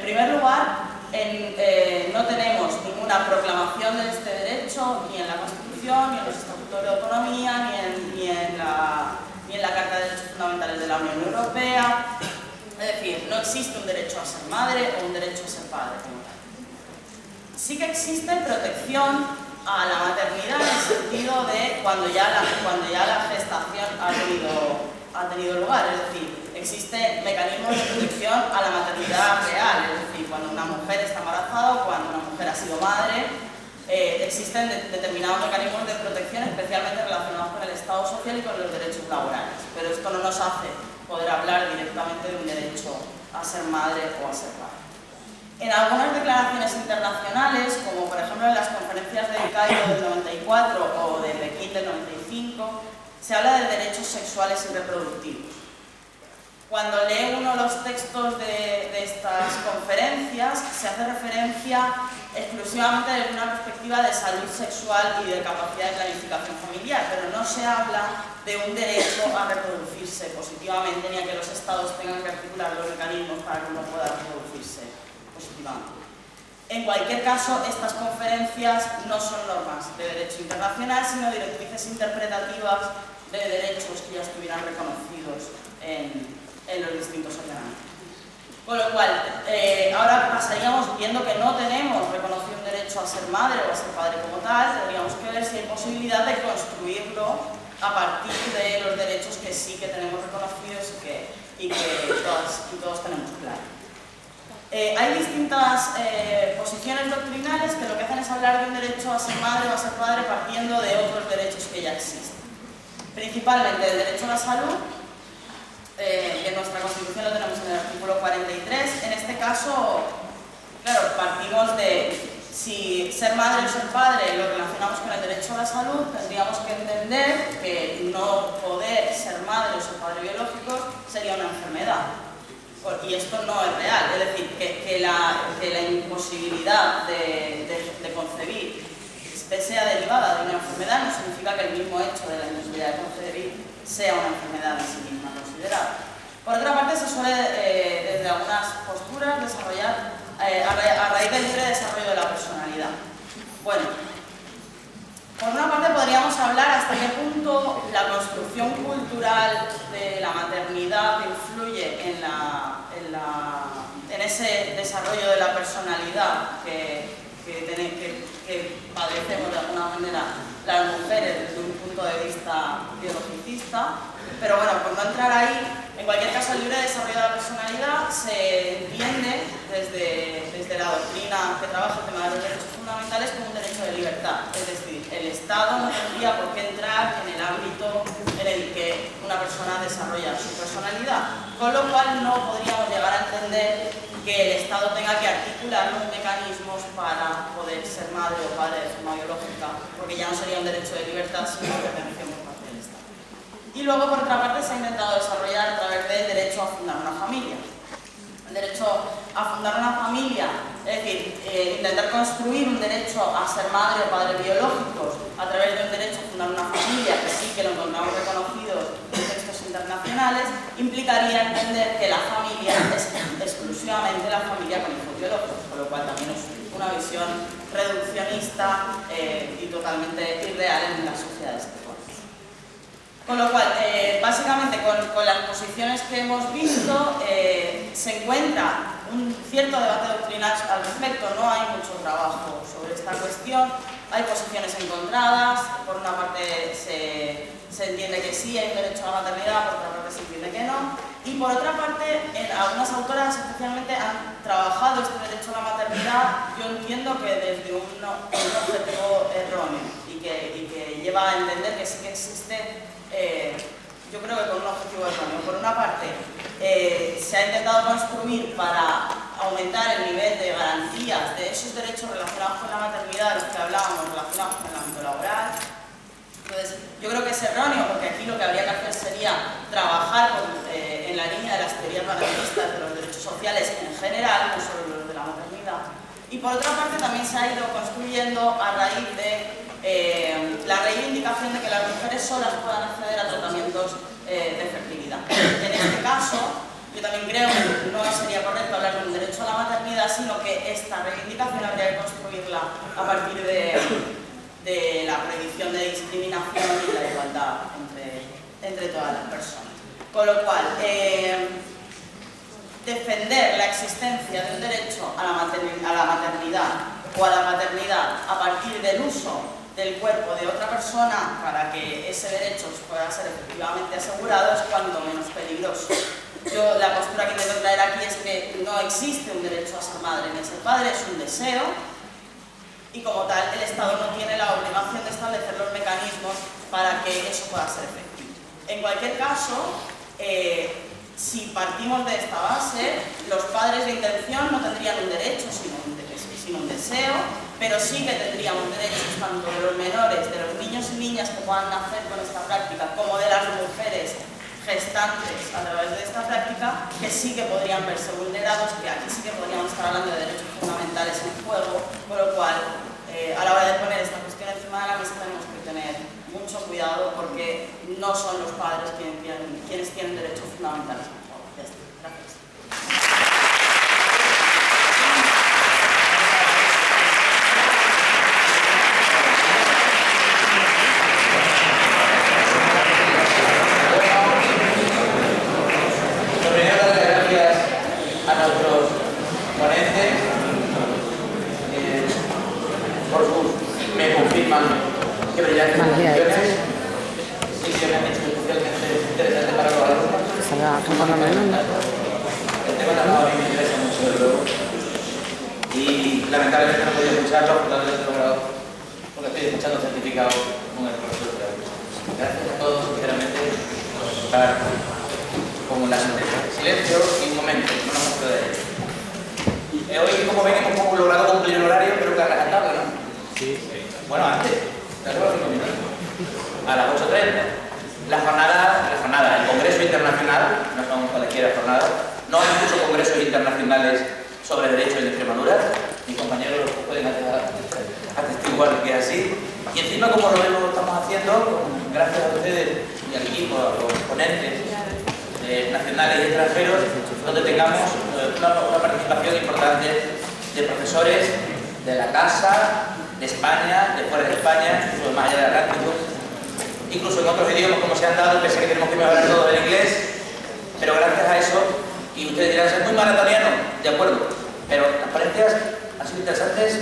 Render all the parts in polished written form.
primer lugar, no tenemos ninguna proclamación de este derecho ni en la Constitución, ni en los Estatutos de Autonomía, ni en la Carta de Derechos Fundamentales de la Unión Europea. Es decir, no existe un derecho a ser madre o un derecho a ser padre. Sí que existe protección a la maternidad en el sentido de cuando ya la gestación ha tenido lugar, es decir, existen mecanismos de protección a la maternidad real, es decir, cuando una mujer está embarazada o cuando una mujer ha sido madre, existen determinados mecanismos de protección especialmente relacionados con el Estado social y con los derechos laborales, pero esto no nos hace poder hablar directamente de un derecho a ser madre o a ser padre. En algunas declaraciones internacionales, como por ejemplo en las conferencias del Cairo del 94 o de Pekín del 95, se habla de derechos sexuales y reproductivos. Cuando lee uno los textos de estas conferencias, se hace referencia exclusivamente desde una perspectiva de salud sexual y de capacidad de planificación familiar, pero no se habla de un derecho a reproducirse positivamente ni a que los estados tengan que articular los mecanismos para que uno pueda reproducirse positivamente. En cualquier caso, estas conferencias no son normas de derecho internacional, sino directrices interpretativas de derechos que ya estuvieran reconocidos en los distintos ordenamientos. Con lo cual, ahora pasaríamos, viendo que no tenemos reconocido un derecho a ser madre o a ser padre como tal, tendríamos que ver si hay posibilidad de construirlo a partir de los derechos que sí que tenemos reconocidos y que todos tenemos claro. Hay distintas posiciones doctrinales que lo que hacen es hablar de un derecho a ser madre o a ser padre partiendo de otros derechos que ya existen. Principalmente el derecho a la salud, que en nuestra Constitución lo tenemos en el artículo 43. En este caso, claro, partimos de si ser madre o ser padre lo relacionamos con el derecho a la salud, tendríamos que entender que no poder ser madre o ser padre biológicos sería una enfermedad. Y esto no es real, es decir, que la imposibilidad de concebir sea derivada de una enfermedad no significa que el mismo hecho de la imposibilidad de concebir sea una enfermedad en sí misma considerada. Por otra parte, se suele, desde algunas posturas, desarrollar a raíz del libre desarrollo de la personalidad. Bueno, por una parte podríamos hablar hasta qué punto la construcción cultural de la maternidad influye en ese desarrollo de la personalidad que padecemos de alguna manera las mujeres desde un punto de vista biologicista. Pero bueno, por no entrar ahí, en cualquier caso el libre desarrollo de la personalidad se entiende desde la doctrina que trabaja el tema de los derechos fundamentales como un derecho de libertad. Es decir, el Estado no tendría por qué entrar en el ámbito en el que una persona desarrolla su personalidad, con lo cual no podríamos llegar a entender que el Estado tenga que articular los mecanismos para poder ser madre o padre de forma biológica, porque ya no sería un derecho de libertad, sino que pertenece por parte del Estado. Y luego, por otra parte, se ha intentado desarrollar a través del derecho a fundar una familia. El derecho a fundar una familia, es decir, intentar construir un derecho a ser madre o padre biológicos a través de un derecho a fundar una familia, que sí que lo encontramos reconocido en textos internacionales, implicaría entender que la familia es exclusivamente la familia con hijos biológicos, con lo cual también es una visión reduccionista y totalmente irreal en las sociedades actuales. Con lo cual, básicamente con las posiciones que hemos visto, se encuentra un cierto debate doctrinal al respecto. No hay mucho trabajo sobre esta cuestión, hay posiciones encontradas. Por una parte se entiende que sí hay un derecho a la maternidad, por otra parte se entiende que no, y por otra parte algunas autoras especialmente han trabajado este derecho a la maternidad, yo entiendo que desde un objetivo erróneo y que lleva a entender que sí que existe, yo creo que con un objetivo erróneo. Por una parte, se ha intentado construir para aumentar el nivel de garantías de esos derechos relacionados con la maternidad, de los que hablábamos, relacionados con el ámbito laboral. Entonces, yo creo que es erróneo, porque aquí lo que habría que hacer sería trabajar en la línea de las teorías garantistas de los derechos sociales en general, no solo los de la maternidad. Y por otra parte, también se ha ido construyendo a raíz de la reivindicación de que las mujeres solas puedan acceder a tratamientos de fertilidad. En este caso, yo también creo que no sería correcto hablar de un derecho a la maternidad, que esta reivindicación habría que construirla a partir de la prohibición de discriminación y la igualdad entre todas las personas. Con lo cual, defender la existencia de un derecho a la maternidad o a la paternidad a partir del uso del cuerpo de otra persona para que ese derecho pueda ser efectivamente asegurado es cuanto menos peligroso. Yo la postura que intento traer aquí es que no existe un derecho a ser madre ni a ser padre, es un deseo y como tal el Estado no tiene la obligación de establecer los mecanismos para que eso pueda ser efectivo. En cualquier caso, si partimos de esta base, los padres de intención no tendrían un derecho sino un deseo, pero sí que tendríamos derechos tanto de los menores, de los niños y niñas que puedan nacer con esta práctica, como de las mujeres gestantes a través de esta práctica, que sí que podrían verse vulnerados, que aquí sí que podríamos estar hablando de derechos fundamentales en juego, por lo cual, a la hora de poner esta cuestión encima de la mesa tenemos que tener mucho cuidado porque no son los padres quienes tienen derechos fundamentales en juego. Gracias. A nuestros ponentes por sus me confirman que brillantes exposiciones y que me han hecho especialmente interesante para los alumnos. El tema de la a mí me interesa mucho de luego y lamentablemente no he podido escucharlo por lo que logrado porque estoy escuchando certificado con el profesor de la Gracias a todos, sinceramente, por estar con la silencio y un momento, no nos puede ir. Hoy, como ven, hemos logrado cumplir el horario, pero que agradable, ¿no? Sí. Bueno, antes, a las 8:30. La jornada, el Congreso Internacional, no son cualquiera jornada, no hay muchos congresos internacionales sobre derechos en Extremadura, mis compañeros pueden atestiguar que es así, y encima como lo estamos haciendo, gracias a ustedes y al equipo, a los ponentes, nacionales y extranjeros, donde tengamos una participación importante de profesores de la casa, de España, de fuera de España, incluso más allá del Atlántico, incluso en otros idiomas como se han dado, pensé que tenemos que mejorar todo el inglés, pero gracias a eso, y ustedes dirán, es muy maratoniano, de acuerdo, pero las ponencias han sido interesantes,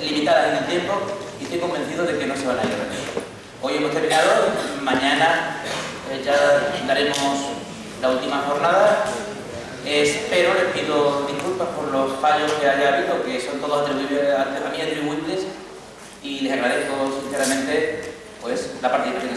limitadas en el tiempo, y estoy convencido de que no se van a ir a repetir. Hoy hemos terminado, mañana ya daremos la última jornada. Espero, les pido disculpas por los fallos que haya habido, que son todos a mí atribuibles, y les agradezco sinceramente pues, la participación.